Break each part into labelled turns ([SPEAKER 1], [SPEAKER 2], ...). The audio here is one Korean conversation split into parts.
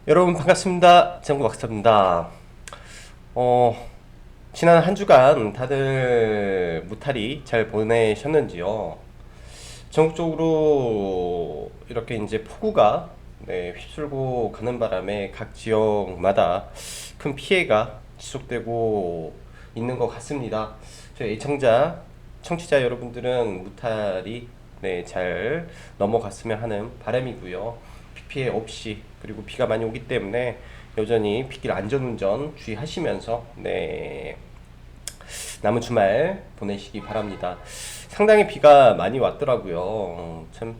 [SPEAKER 1] 여러분 반갑습니다. 장구 박사입니다. 어, 지난 한 주간 다들 무탈히 잘 보내셨는지요? 전국적으로 이렇게 이제 폭우가 휩쓸고 가는 바람에 각 지역마다 큰 피해가 지속되고 있는 것 같습니다. 저희 청취자 여러분들은 무탈히 잘 넘어갔으면 하는 바람이고요. 비 피해 없이 그리고 비가 많이 오기 때문에 여전히 빗길 안전운전 주의하시면서 남은 주말 보내시기 바랍니다. 상당히 비가 많이 왔더라고요. 참,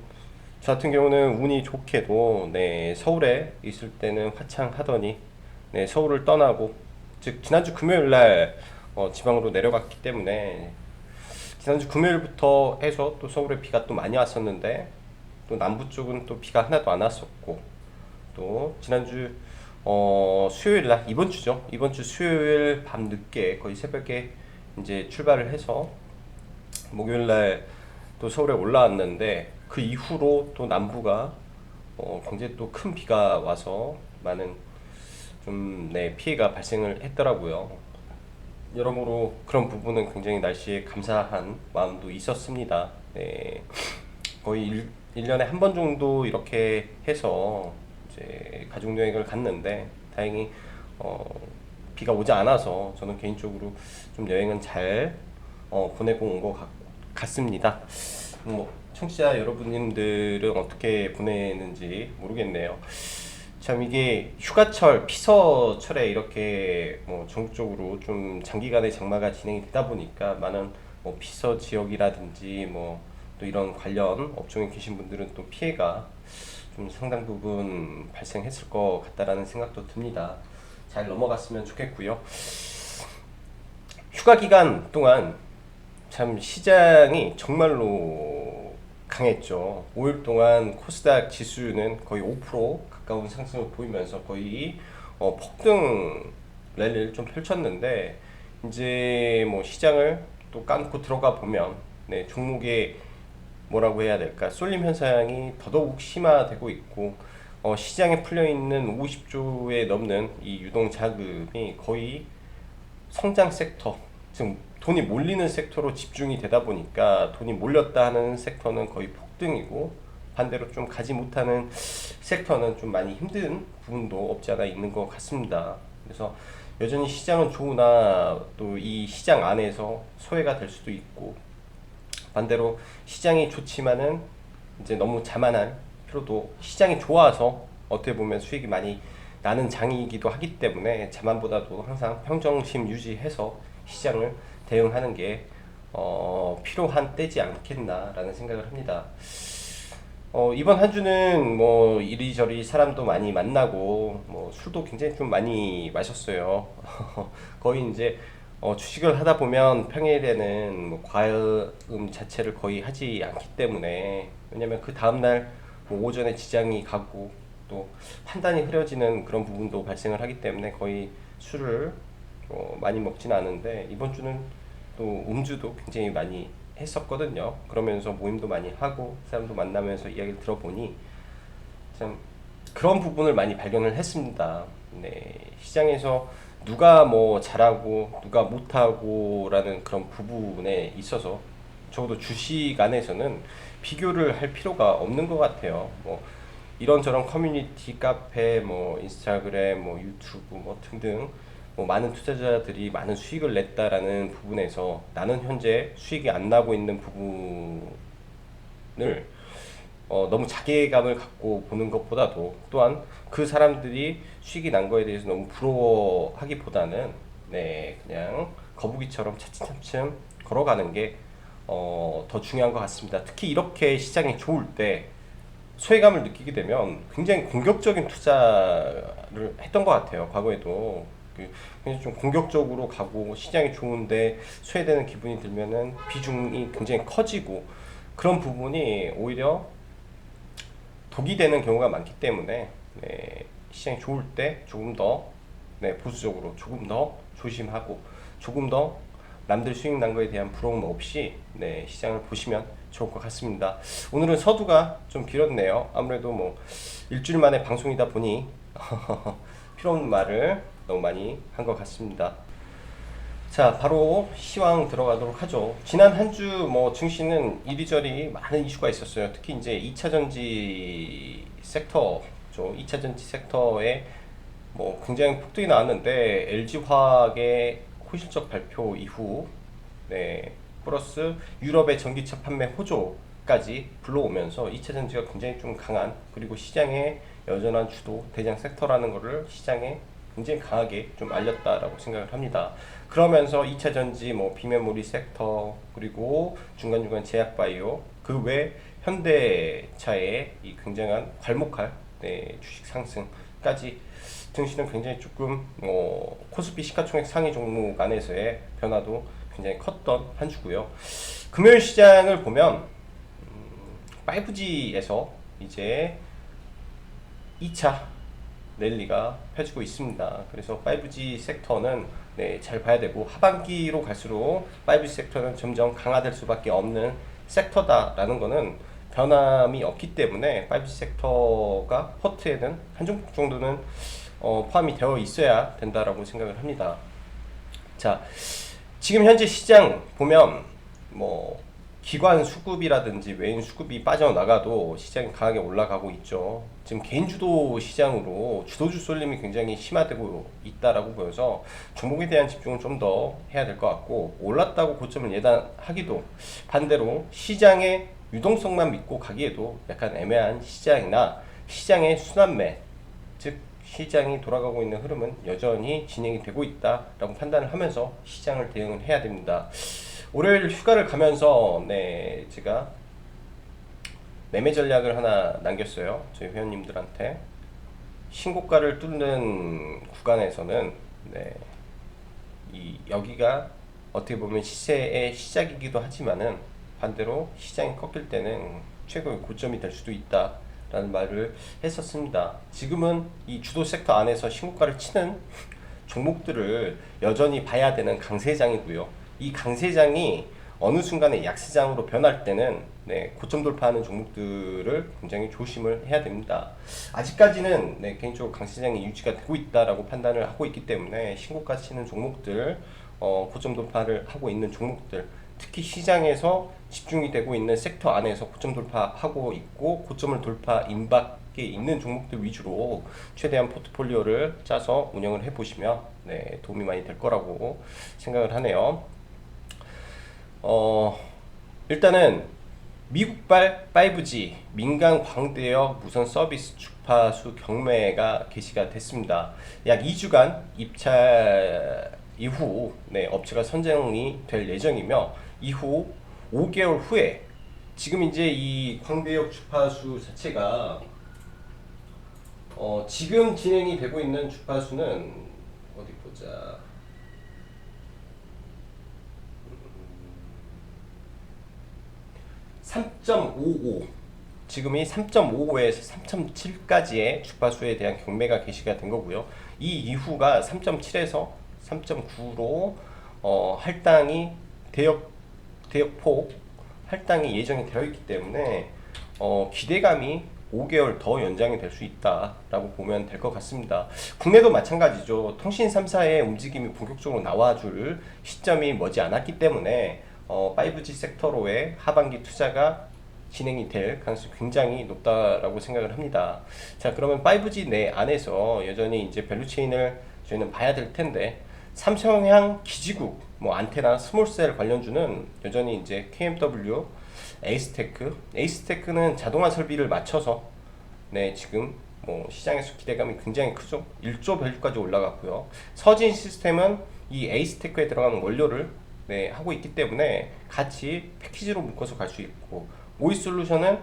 [SPEAKER 1] 저 같은 경우는 운이 좋게도 서울에 있을 때는 화창하더니 서울을 떠나고 즉 지난주 금요일 날 지방으로 내려갔기 때문에 지난주 금요일부터 해서 또 서울에 비가 또 많이 왔었는데 또 남부 쪽은 또 비가 하나도 안 왔었고 또 지난주 수요일 날 이번 주죠. 이번 주 수요일 밤 늦게 거의 새벽에 이제 출발을 해서 목요일 날 또 서울에 올라왔는데 그 이후로 또 남부가 굉장히 또 큰 비가 와서 많은 좀 피해가 발생을 했더라고요. 여러모로 그런 부분은 굉장히 날씨에 감사한 마음도 있었습니다. 거의 1년에 한 번 정도 이렇게 해서 이제 가족 여행을 갔는데 다행히 어, 비가 오지 않아서 저는 개인적으로 좀 여행은 잘 보내고 온 것 같습니다. 뭐 청취자 여러분님들은 어떻게 보내는지 모르겠네요. 참 이게 휴가철, 피서철에 이렇게 뭐 전국적으로 좀 장기간의 장마가 진행이 되다 보니까 많은 뭐 피서 지역이라든지 뭐 또 이런 관련 업종에 계신 분들은 또 피해가 좀 상당 부분 발생했을 것 같다라는 생각도 듭니다. 잘 넘어갔으면 좋겠고요. 휴가 기간 동안 참 시장이 정말로 강했죠. 5일 동안 코스닥 지수는 거의 5% 가까운 상승을 보이면서 거의 폭등 랠리를 좀 펼쳤는데 이제 뭐 시장을 또 까놓고 들어가 보면 종목의 뭐라고 해야 될까 쏠림 현상이 더더욱 심화되고 있고 시장에 풀려 있는 50조에 넘는 이 유동 자금이 거의 성장 섹터, 즉 돈이 몰리는 섹터로 집중이 되다 보니까 돈이 몰렸다 하는 섹터는 거의 폭등이고 반대로 좀 가지 못하는 섹터는 좀 많이 힘든 부분도 없지 않아 있는 것 같습니다. 그래서 여전히 시장은 좋으나 또 이 시장 안에서 소외가 될 수도 있고 반대로 시장이 좋지만은 이제 너무 자만할 필요도 시장이 좋아서 어떻게 보면 수익이 많이 나는 장이기도 하기 때문에 자만보다도 항상 평정심 유지해서 시장을 대응하는 게 필요한 때지 않겠나라는 생각을 합니다. 이번 한 주는 뭐 이리저리 사람도 많이 만나고 뭐 술도 굉장히 좀 많이 마셨어요. 거의 이제 주식을 하다 보면 평일에는 뭐 과음 자체를 거의 하지 않기 때문에 왜냐면 그 다음날 뭐 오전에 지장이 가고 또 판단이 흐려지는 그런 부분도 발생을 하기 때문에 거의 술을 많이 먹진 않은데 이번 주는 또 음주도 굉장히 많이 했었거든요. 그러면서 모임도 많이 하고 사람도 만나면서 이야기를 들어보니 참 그런 부분을 많이 발견을 했습니다. 시장에서 누가 뭐 잘하고 누가 못하고라는 그런 부분에 있어서 적어도 주식 안에서는 비교를 할 필요가 없는 것 같아요. 뭐 이런저런 커뮤니티, 카페, 뭐 인스타그램, 뭐 유튜브, 뭐 등등 뭐 많은 투자자들이 많은 수익을 냈다라는 부분에서 나는 현재 수익이 안 나고 있는 부분을 너무 자괴감을 갖고 보는 것보다도 또한 그 사람들이 수익이 난 거에 대해서 너무 부러워하기보다는 그냥 거북이처럼 차츰차츰 걸어가는 게 더 중요한 것 같습니다. 특히 이렇게 시장이 좋을 때 소외감을 느끼게 되면 굉장히 공격적인 투자를 했던 것 같아요. 과거에도 그냥 좀 공격적으로 가고 시장이 좋은데 소외되는 기분이 들면은 비중이 굉장히 커지고 그런 부분이 오히려 독이 되는 경우가 많기 때문에 시장이 좋을 때 조금 더 보수적으로 조금 더 조심하고 조금 더 남들 수익 난 거에 대한 부러움 없이 시장을 보시면 좋을 것 같습니다. 오늘은 서두가 좀 길었네요. 아무래도 뭐 일주일 만에 방송이다 보니 필요 없는 말을 너무 많이 한 것 같습니다. 자, 바로 시황 들어가도록 하죠. 지난 한 주 뭐 증시는 이리저리 많은 이슈가 있었어요. 특히 이제 2차 전지 섹터죠. 2차 전지 섹터에 뭐 굉장히 폭등이 나왔는데 LG화학의 호실적 발표 이후 네, 플러스 유럽의 전기차 판매 호조까지 불러오면서 2차 전지가 굉장히 좀 강한, 그리고 시장의 여전한 주도 대장 섹터라는 것을 시장에 굉장히 강하게 좀 알렸다라고 생각을 합니다. 그러면서 2차 전지 뭐 비메모리 섹터, 그리고 중간중간 제약바이오, 그 외 현대차의 이 굉장한 괄목할 네, 주식 상승까지 증시는 굉장히 조금 코스피 시가총액 상위 종목 안에서의 변화도 굉장히 컸던 한 주고요. 금요일 시장을 보면 5G에서 이제 2차 랠리가 펴지고 있습니다. 그래서 5G 섹터는 네, 잘 봐야 되고, 하반기로 갈수록 5G 섹터는 점점 강화될 수밖에 없는 섹터다라는 거는 변함이 없기 때문에 5G 섹터가 포트에는 한 종목 정도는 포함이 되어 있어야 된다라고 생각을 합니다. 자, 지금 현재 시장 보면 뭐 기관 수급이라든지 외인 수급이 빠져나가도 시장이 강하게 올라가고 있죠. 지금 개인주도 시장으로 주도주 쏠림이 굉장히 심화되고 있다라고 보여서 종목에 대한 집중을 좀 더 해야 될 것 같고, 올랐다고 고점을 예단하기도, 반대로 시장의 유동성만 믿고 가기에도 약간 애매한 시장이나 시장의 순환매, 즉 시장이 돌아가고 있는 흐름은 여전히 진행이 되고 있다라고 판단을 하면서 시장을 대응을 해야 됩니다. 월요일 휴가를 가면서 네, 제가 매매 전략을 하나 남겼어요. 저희 회원님들한테. 신고가를 뚫는 구간에서는 네, 여기가 어떻게 보면 시세의 시작이기도 하지만은, 반대로 시장이 꺾일 때는 최고의 고점이 될 수도 있다 라는 말을 했었습니다. 지금은 이 주도 섹터 안에서 신고가를 치는 종목들을 여전히 봐야 되는 강세장이고요. 이 강세장이 어느 순간에 약세장으로 변할 때는 네, 고점 돌파하는 종목들을 굉장히 조심을 해야 됩니다. 아직까지는 네, 개인적으로 강세장이 유지가 되고 있다라고 판단을 하고 있기 때문에 신고가 치는 종목들, 고점 돌파를 하고 있는 종목들, 특히 시장에서 집중이 되고 있는 섹터 안에서 고점 돌파하고 있고 고점을 돌파 임박에 있는 종목들 위주로 최대한 포트폴리오를 짜서 운영을 해보시면 네, 도움이 많이 될 거라고 생각을 하네요. 일단은 미국발 5G 민간 광대역 무선 서비스 주파수 경매가 개시가 됐습니다. 약 2주간 입찰 이후 네, 업체가 선정이 될 예정이며, 이후 5개월 후에, 지금 이제 이 광대역 주파수 자체가 지금 진행이 되고 있는 주파수는 어디 보자. 3.55, 지금이 3.55에서 3.7까지의 주파수에 대한 경매가 개시가 된 거고요. 이 이후가 3.7에서 3.9로 할당이 대역폭 할당이 예정이 되어 있기 때문에 기대감이 5개월 더 연장이 될 수 있다라고 보면 될 것 같습니다. 국내도 마찬가지죠. 통신 3사의 움직임이 본격적으로 나와줄 시점이 머지않았기 때문에 5G 섹터로의 하반기 투자가 진행이 될 가능성이 굉장히 높다라고 생각을 합니다. 자, 그러면 5G 내 안에서 여전히 이제 밸류체인을 저희는 봐야 될 텐데, 삼성향 기지국, 뭐 안테나, 스몰셀 관련주는 여전히 이제 KMW, 에이스테크는 자동화 설비를 맞춰서 네, 지금 뭐 시장에서 기대감이 굉장히 크죠. 1조 밸류까지 올라갔고요. 서진 시스템은 이 에이스테크에 들어가는 원료를 네, 하고 있기 때문에 같이 패키지로 묶어서 갈 수 있고, 오이솔루션은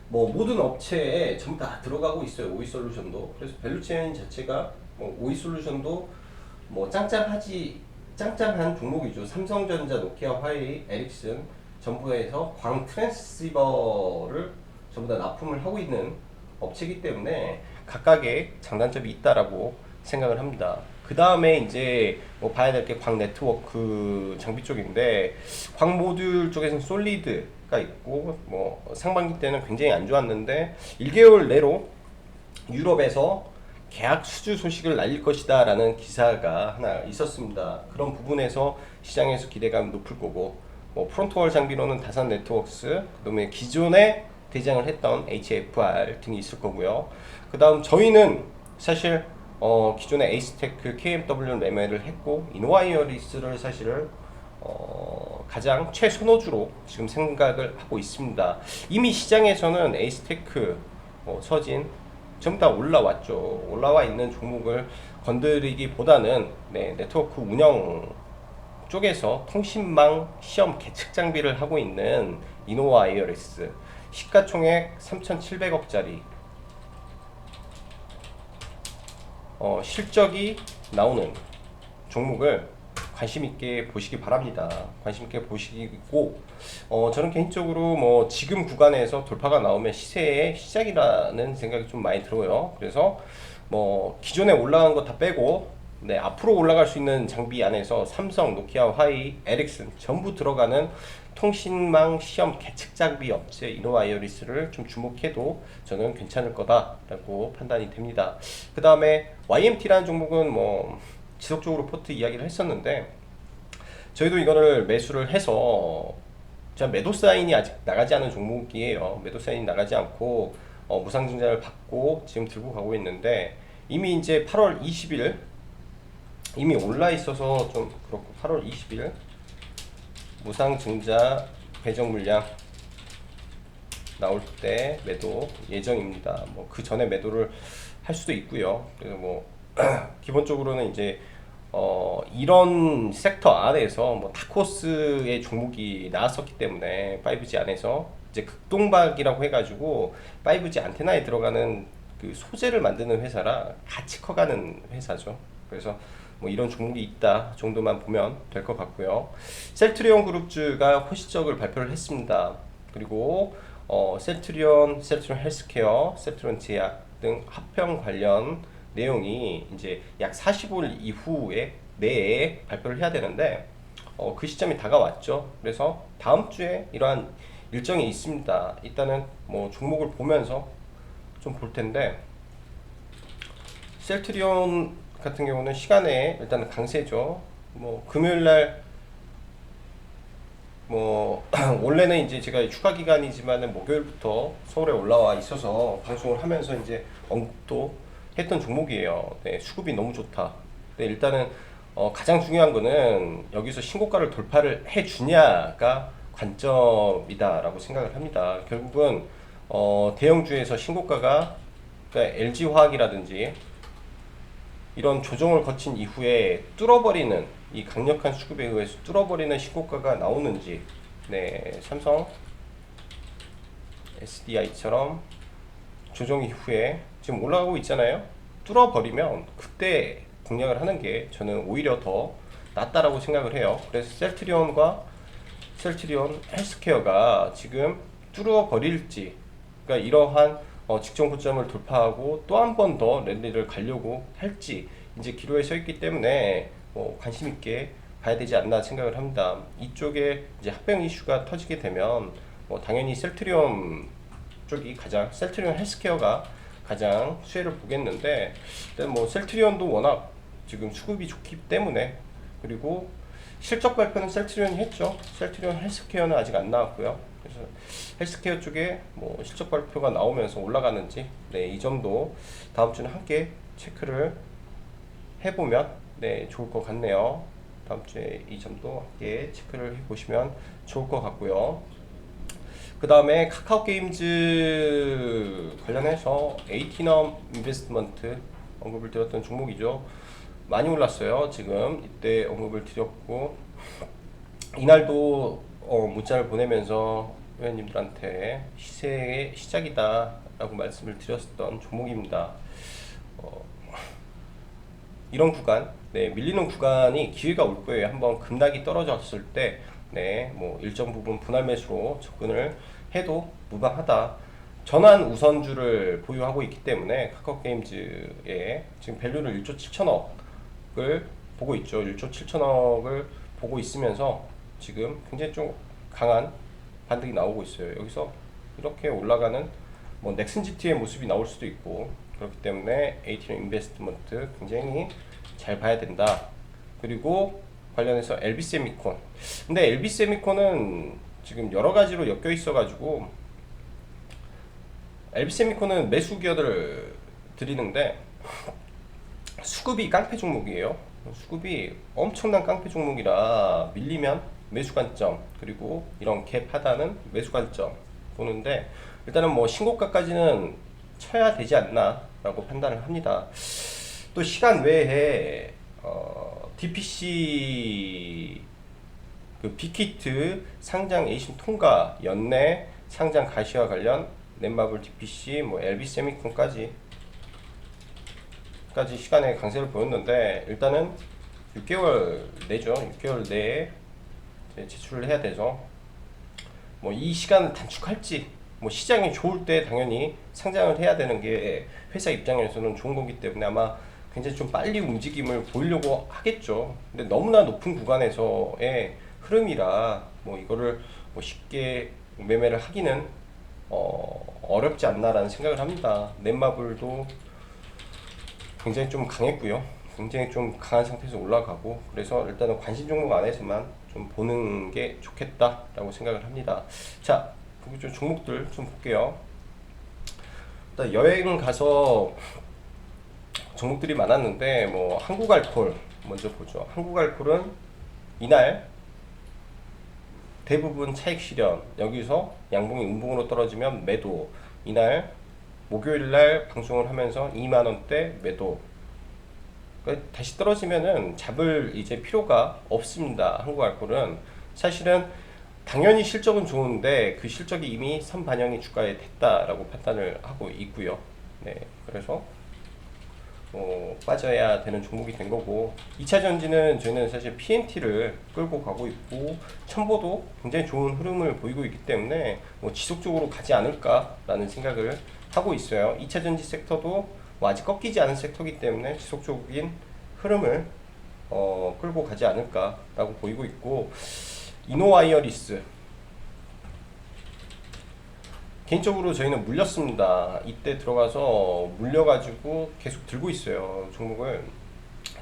[SPEAKER 1] 뭐 모든 업체에 전부 다 들어가고 있어요. 오이솔루션도. 그래서 밸류체인 자체가 뭐 오이솔루션도 뭐 짱짱한 종목이죠. 삼성전자, 노키아, 화웨이, 에릭슨 전부에서 광 트랜스시버를 전부 다 납품을 하고 있는 업체이기 때문에 각각의 장단점이 있다라고 생각을 합니다. 그 다음에 이제 뭐 봐야 될 게 광 네트워크 장비 쪽인데, 광 모듈 쪽에서는 솔리드가 가까이 있고 뭐 상반기 때는 굉장히 안 좋았는데 1개월 내로 유럽에서 계약 수주 소식을 날릴 것이다 라는 기사가 하나 있었습니다. 그런 부분에서 시장에서 기대감이 높을 거고, 뭐 프론트월 장비로는 다산 네트워크스, 그다음에 기존에 대장을 했던 HFR 등이 있을 거고요. 그 다음 저희는 사실 기존에 에이스테크, KMW를 매매를 했고 이노와이어리스를 사실 가장 최선호주로 지금 생각을 하고 있습니다. 이미 시장에서는 에이스테크, 서진 전부 다 올라왔죠. 올라와 있는 종목을 건드리기보다는 네트워크 운영 쪽에서 통신망 시험 계측 장비를 하고 있는 이노와이어리스, 시가총액 3,700억짜리 실적이 나오는 종목을 관심 있게 보시기 바랍니다. 관심 있게 보시고, 저는 개인적으로 뭐 지금 구간에서 돌파가 나오면 시세의 시작이라는 생각이 좀 많이 들어요. 그래서 뭐 기존에 올라간 거 다 빼고 앞으로 올라갈 수 있는 장비 안에서 삼성, 노키아, 화이, 에릭슨 전부 들어가는 통신망 시험 계측 장비 업체 이노와이어리스를 좀 주목해도 저는 괜찮을 거다라고 판단이 됩니다. 그 다음에 YMT라는 종목은 뭐 지속적으로 포트 이야기를 했었는데, 저희도 이거를 매수를 해서 매도 사인이 아직 나가지 않은 종목이에요. 매도 사인이 나가지 않고 무상증자를 받고 지금 들고 가고 있는데, 이미 이제 8월 20일 이미 올라 있어서 좀 그렇고 8월 20일 무상증자 배정 물량 나올 때 매도 예정입니다. 뭐 그 전에 매도를 할 수도 있고요. 그래서 뭐 기본적으로는 이제 이런 섹터 안에서 뭐 다코스의 종목이 나왔었기 때문에 5G 안에서 이제 극동박이라고 해가지고 5G 안테나에 들어가는 그 소재를 만드는 회사라 같이 커가는 회사죠. 그래서 뭐 이런 종목이 있다 정도만 보면 될 것 같고요. 셀트리온 그룹주가 호시적을 발표를 했습니다. 그리고 셀트리온 헬스케어, 셀트리온 제약 등 합병 관련 내용이 이제 약 45일 이후에 내에 발표를 해야 되는데 그 시점이 다가왔죠. 그래서 다음 주에 이러한 일정이 있습니다. 일단은 뭐 종목을 보면서 좀 볼 텐데, 셀트리온 같은 경우는 시간에 일단은 강세죠. 뭐 금요일날 뭐 원래는 이제 제가 휴가 기간이지만은 목요일부터 서울에 올라와 있어서 방송을 하면서 이제 언급도 했던 종목이에요. 네, 수급이 너무 좋다. 네, 일단은 가장 중요한 거는 여기서 신고가를 돌파를 해 주냐가 관점이다라고 생각을 합니다. 결국은 대형주에서 신고가가, 그러니까 LG화학이라든지 이런 조정을 거친 이후에 뚫어버리는, 이 강력한 수급에 의해서 뚫어버리는 신고가가 나오는지, 삼성 SDI처럼 조정 이후에 지금 올라가고 있잖아요. 뚫어버리면 그때 공략을 하는 게 저는 오히려 더 낫다라고 생각을 해요. 그래서 셀트리온 헬스케어가 지금 뚫어버릴지, 그러니까 이러한 직전 고점을 돌파하고 또 한 번 더 랠리를 가려고 할지 이제 기로에 서 있기 때문에 관심 있게 봐야 되지 않나 생각을 합니다. 이쪽에 이제 합병 이슈가 터지게 되면 당연히 셀트리온 헬스케어가 가장 수혜를 보겠는데, 일단 뭐 셀트리온도 워낙 지금 수급이 좋기 때문에, 그리고 실적 발표는 셀트리온이 했죠. 셀트리온 헬스케어는 아직 안 나왔고요. 그래서 헬스케어 쪽에 뭐 실적 발표가 나오면서 올라가는지, 이 점도 다음 주는 함께 체크를 해보면 좋을 것 같네요. 다음 주에 이 점도 함께 체크를 해보시면 좋을 것 같고요. 그 다음에 카카오 게임즈 관련해서 에이티넘 인베스트먼트 언급을 드렸던 종목이죠. 많이 올랐어요. 지금 이때 언급을 드렸고, 이날도 문자를 보내면서 회원님들한테 시세의 시작이다 라고 말씀을 드렸던 종목입니다. 이런 구간, 밀리는 구간이 기회가 올 거예요. 한번 급락이 떨어졌을 때 뭐 일정 부분 분할 매수로 접근을 해도 무방하다. 전환 우선주를 보유하고 있기 때문에 카카오 게임즈에 지금 밸류를 1조 7천억을 보고 있죠. 1조 7천억을 보고 있으면서 지금 굉장히 좀 강한 반등이 나오고 있어요. 여기서 이렇게 올라가는 뭐 넥슨 GT의 모습이 나올 수도 있고, 그렇기 때문에 ATM 인베스트먼트 굉장히 잘 봐야 된다. 그리고 관련해서 LB세미콘. 근데 LB세미콘은 지금 여러 가지로 엮여 있어가지고, LB세미콘은 매수 기여를 드리는데 수급이 깡패 종목이에요. 수급이 엄청난 깡패 종목이라 밀리면 매수 관점, 그리고 이런 갭 하단은 매수 관점 보는데, 일단은 뭐 신고가까지는 쳐야 되지 않나 라고 판단을 합니다. 또 시간 외에 DPC 그 빅히트 상장 에이신 통과 연내 상장 가시와 관련 넷마블 DPC 뭐 LB세미콘까지 시간에 강세를 보였는데, 일단은 6개월 내죠. 6개월 내에 제출을 해야 되죠. 뭐 이 시간을 단축할지, 뭐 시장이 좋을 때 당연히 상장을 해야 되는 게 회사 입장에서는 좋은 거기 때문에 아마 굉장히 좀 빨리 움직임을 보이려고 하겠죠. 근데 너무나 높은 구간에서의 흐름이라 뭐 이거를 뭐 쉽게 매매를 하기는 어렵지 않나라는 생각을 합니다. 넷마블도 굉장히 좀 강했고요. 굉장히 좀 강한 상태에서 올라가고, 그래서 일단은 관심 종목 안에서만 좀 보는 게 좋겠다라고 생각을 합니다. 자, 그리고 좀 종목들 좀 볼게요. 일단 여행 가서 종목들이 많았는데, 뭐 한국알콜 먼저 보죠. 한국알콜은 이날 대부분 차익 실현, 여기서 양봉이 음봉으로 떨어지면 매도. 이날 목요일날 방송을 하면서 2만원대 매도. 그러니까 다시 떨어지면은 잡을 이제 필요가 없습니다. 한국알콜은 사실은 당연히 실적은 좋은데 그 실적이 이미 선반영이 주가에 됐다라고 판단을 하고 있고요. 네, 그래서 빠져야 되는 종목이 된 거고, 2차 전지는 저희는 사실 PNT를 끌고 가고 있고, 첨보도 굉장히 좋은 흐름을 보이고 있기 때문에 뭐 지속적으로 가지 않을까라는 생각을 하고 있어요. 2차 전지 섹터도 뭐 아직 꺾이지 않은 섹터이기 때문에 지속적인 흐름을 끌고 가지 않을까라고 보이고 있고, 이노와이어리스 개인적으로 저희는 물렸습니다. 이때 들어가서 물려가지고 계속 들고 있어요. 종목을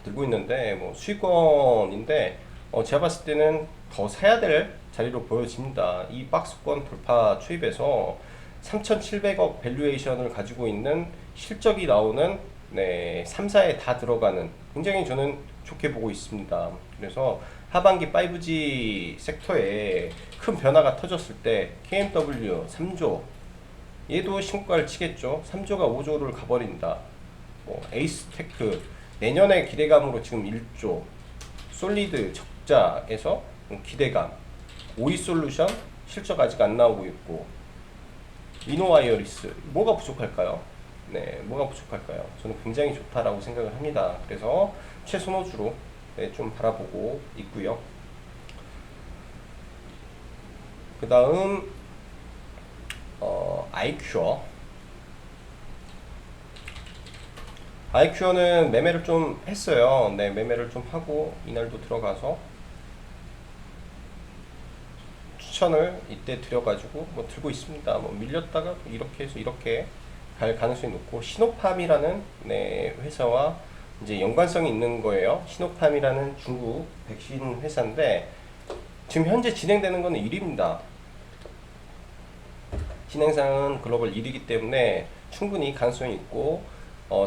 [SPEAKER 1] 들고 있는데 뭐 수익권인데 제가 봤을 때는 더 사야 될 자리로 보여집니다. 이 박스권 돌파 추입에서 3,700억 밸류에이션을 가지고 있는 실적이 나오는 3사에 다 들어가는, 굉장히 저는 좋게 보고 있습니다. 그래서 하반기 5G 섹터에 큰 변화가 터졌을 때 KMW 3조, 얘도 신고가를 치겠죠. 3조가 5조를 가버린다. 뭐 에이스테크 내년의 기대감으로 지금 1조, 솔리드 적자에서 기대감, 오이솔루션 실적 아직 안 나오고 있고, 이노와이어리스 뭐가 부족할까요? 네, 뭐가 부족할까요? 저는 굉장히 좋다라고 생각을 합니다. 그래서 최선호주로 좀 바라보고 있고요. 그 다음 아이큐어는 매매를 좀 했어요. 네, 매매를 좀 하고 이날도 들어가서 추천을 이때 드려가지고 뭐 들고 있습니다. 뭐 밀렸다가 이렇게 해서 이렇게 갈 가능성이 높고, 시노팜이라는 회사와 이제 연관성이 있는 거예요. 시노팜이라는 중국 백신 회사인데 지금 현재 진행되는 거는 1위입니다. 진행상은 글로벌 1위이기 때문에 충분히 가능성이 있고,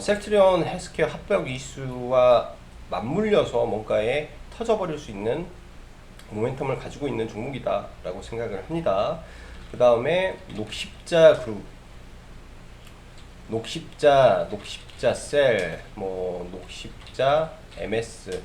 [SPEAKER 1] 셀트리온 헬스케어 합병 이슈와 맞물려서 뭔가에 터져버릴 수 있는 모멘텀을 가지고 있는 종목이다 라고 생각을 합니다. 그 다음에 녹십자 그룹, 녹십자셀, 뭐 녹십자 MS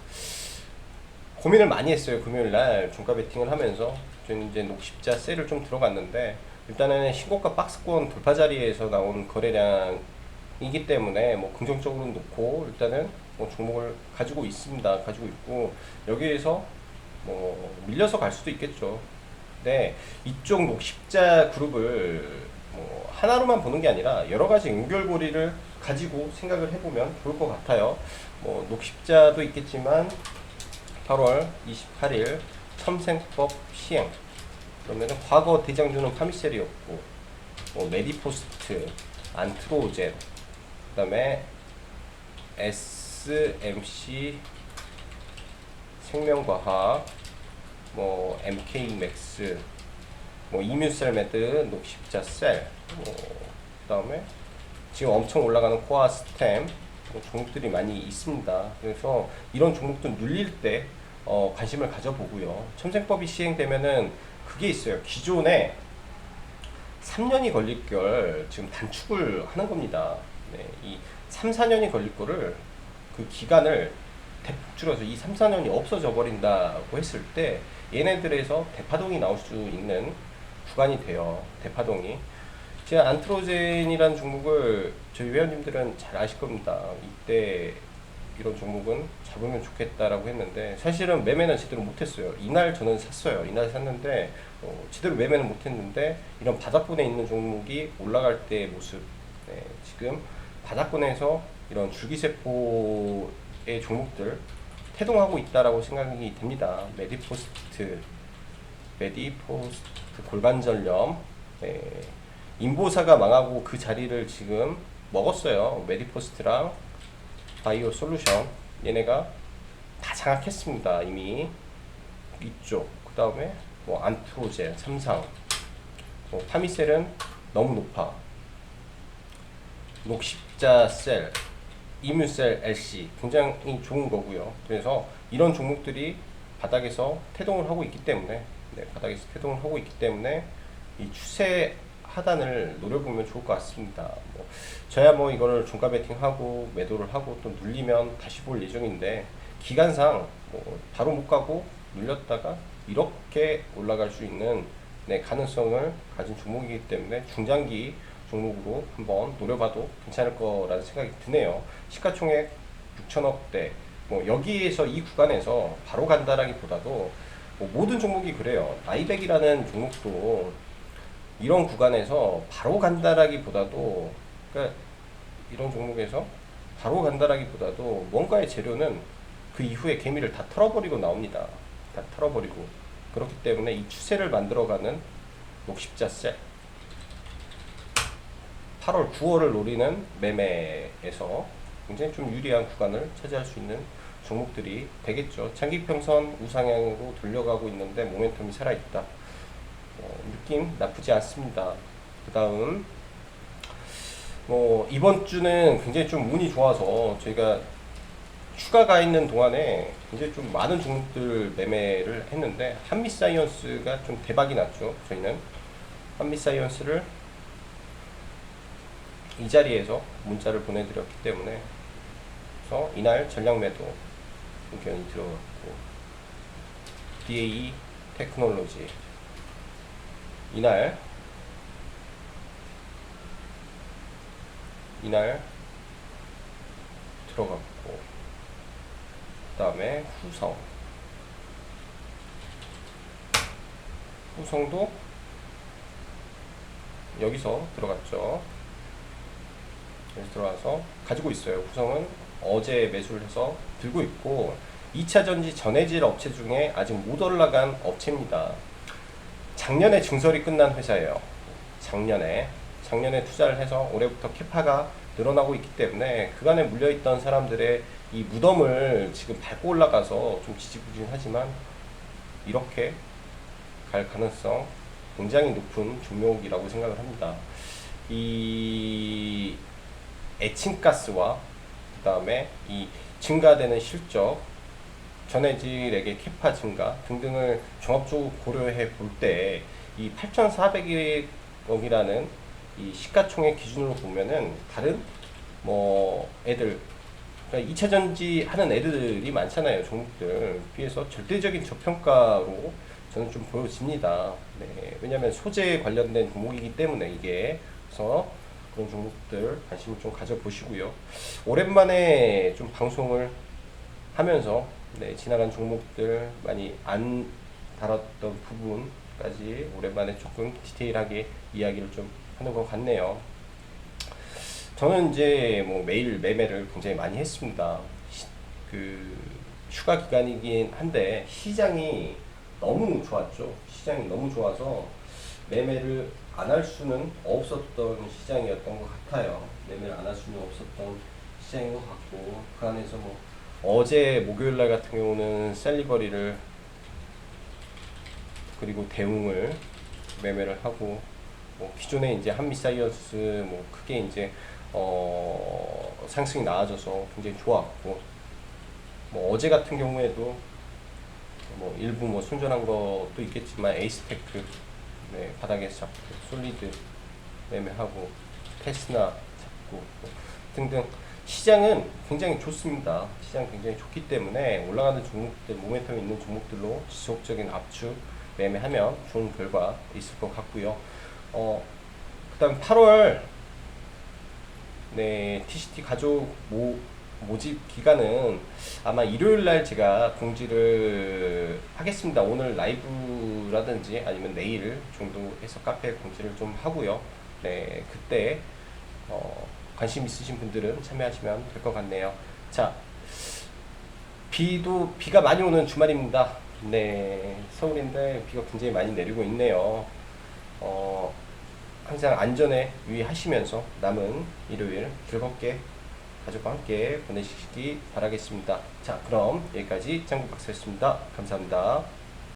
[SPEAKER 1] 고민을 많이 했어요. 금요일날 종가 베팅을 하면서 저는 이제 녹십자셀을 좀 들어갔는데, 일단은 신고가 박스권 돌파 자리에서 나온 거래량이기 때문에 뭐 긍정적으로 놓고 일단은 뭐 종목을 가지고 있습니다. 가지고 있고, 여기에서 뭐 밀려서 갈 수도 있겠죠. 근데 이쪽 녹십자 그룹을 뭐 하나로만 보는 게 아니라 여러 가지 연결고리를 가지고 생각을 해보면 좋을 것 같아요. 뭐 녹십자도 있겠지만 8월 28일 첨생법 시행, 그러면은 과거 대장주는 파미셀이었고, 메디포스트, 안트로젠, 그다음에 SMC 생명과학, MK맥스, 이뮤셀메드, 녹십자셀, 그다음에 지금 엄청 올라가는 코아스템 종목들이 많이 있습니다. 그래서 이런 종목들 눌릴 때 관심을 가져보고요. 첨생법이 시행되면은 그게 있어요. 기존에 3년이 걸릴 걸 지금 단축을 하는 겁니다. 네, 이 3, 4년이 걸릴 거를 그 기간을 대폭 줄여서 이 3, 4년이 없어져 버린다고 했을 때 얘네들에서 대파동이 나올 수 있는 구간이 돼요. 대파동이. 제가 안트로젠이라는 종목을 저희 회원님들은 잘 아실 겁니다. 이때 이런 종목은 잡으면 좋겠다라고 했는데 사실은 매매는 제대로 못했어요. 이날 저는 샀어요. 이날 샀는데 제대로 매매는 못했는데 이런 바닥권에 있는 종목이 올라갈 때의 모습, 네, 지금 바닥권에서 이런 줄기세포의 종목들 태동하고 있다라고 생각이 됩니다. 메디포스트 골반전염, 네, 인보사가 망하고 그 자리를 지금 먹었어요. 메디포스트랑 바이오 솔루션 얘네가 다 장악했습니다. 이미 이쪽. 그 다음에 안트로젠, 삼상, 파미셀은 너무 높아. 녹십자셀, 이뮤셀 LC 굉장히 좋은 거고요. 그래서 이런 종목들이 바닥에서 태동을 하고 있기 때문에, 네, 바닥에서 태동을 하고 있기 때문에 이 추세 하단을 노려보면 좋을 것 같습니다. 저야 이거를 종가 베팅하고 매도를 하고 또 눌리면 다시 볼 예정인데 기간상 바로 못 가고 눌렸다가 이렇게 올라갈 수 있는, 네, 가능성을 가진 종목이기 때문에 중장기 종목으로 한번 노려봐도 괜찮을 거라는 생각이 드네요. 시가총액 6천억대, 여기에서 이 구간에서 바로 간다라기보다도 모든 종목이 그래요. 아이백이라는 종목도 이런 구간에서 바로 간다라기보다도, 그러니까 이런 종목에서 바로 간다라기보다도 뭔가의 재료는 그 이후에 개미를 다 털어버리고 나옵니다. 다 털어버리고. 그렇기 때문에 이 추세를 만들어가는 녹십자셀 8월, 9월을 노리는 매매에서 굉장히 좀 유리한 구간을 차지할 수 있는 종목들이 되겠죠. 장기평선 우상향으로 돌려가고 있는데 모멘텀이 살아있다. 느낌 나쁘지 않습니다. 그 다음 이번 주는 굉장히 좀 운이 좋아서 저희가 휴가가 있는 동안에 굉장히 좀 많은 종목들 매매를 했는데 한미사이언스가 좀 대박이 났죠. 저희는 한미사이언스를 이 자리에서 문자를 보내드렸기 때문에 그래서 이날 전량 매도 의견이 들어갔고, DAE 테크놀로지 이날 들어갔고, 그 다음에 후성도 여기서 들어갔죠. 여기서 들어와서 가지고 있어요. 후성은 어제 매수를 해서 들고 있고 2차 전지 전해질 업체 중에 아직 못 올라간 업체입니다. 작년에 증설이 끝난 회사예요. 작년에 투자를 해서 올해부터 캐파가 늘어나고 있기 때문에 그간에 물려있던 사람들의 이 무덤을 지금 밟고 올라가서 좀 지지부진하지만 이렇게 갈 가능성 굉장히 높은 종목이라고 생각을 합니다. 이 에칭가스와 그 다음에 이 증가되는 실적, 전해질액의 캐파 증가 등등을 종합적으로 고려해 볼 때 이 8,400억이라는 이 시가총액 기준으로 보면은 다른 애들, 그러니까 2차 전지 하는 애들이 많잖아요. 종목들 비해서 절대적인 저평가로 저는 좀 보여집니다. 네, 왜냐하면 소재 관련된 종목이기 때문에 이게. 그래서 그런 종목들 관심을 좀 가져보시고요. 오랜만에 좀 방송을 하면서, 네, 지나간 종목들 많이 안 다뤘던 부분까지 오랜만에 조금 디테일하게 이야기를 좀 하는 것 같네요. 저는 이제 매일 매매를 굉장히 많이 했습니다. 그 휴가 기간이긴 한데 시장이 너무 좋았죠. 시장이 너무 좋아서 매매를 안 할 수는 없었던 시장이었던 것 같아요. 매매를 안 할 수는 없었던 시장인 것 같고, 그 안에서 뭐 어제 목요일 날 같은 경우는 셀리버리를 그리고 대웅을 매매를 하고, 뭐 기존에 이제 한미사이언스 뭐 크게 이제 상승이 나아져서 굉장히 좋았고, 뭐 어제 같은 경우에도 뭐 일부 뭐 순전한 것도 있겠지만 에이스테크 네, 바닥에서 잡고 솔리드 매매하고 테스나 잡고 뭐 등등 시장은 굉장히 좋습니다. 시장 굉장히 좋기 때문에 올라가는 종목들 모멘텀 있는 종목들로 지속적인 압축 매매하면 좋은 결과 있을 것 같고요. 그다음 8월 네, TCT 가족 모집 기간은 아마 일요일 날 제가 공지를 하겠습니다. 오늘 라이브라든지 아니면 내일 정도 해서 카페에 공지를 좀 하고요. 네, 그때 관심 있으신 분들은 참여하시면 될 것 같네요. 자, 비가 많이 오는 주말입니다. 네, 서울인데 비가 굉장히 많이 내리고 있네요. 어, 항상 안전에 유의하시면서 남은 일요일 즐겁게 가족과 함께 보내시기 바라겠습니다. 자, 그럼 여기까지 짱구 박사였습니다. 감사합니다.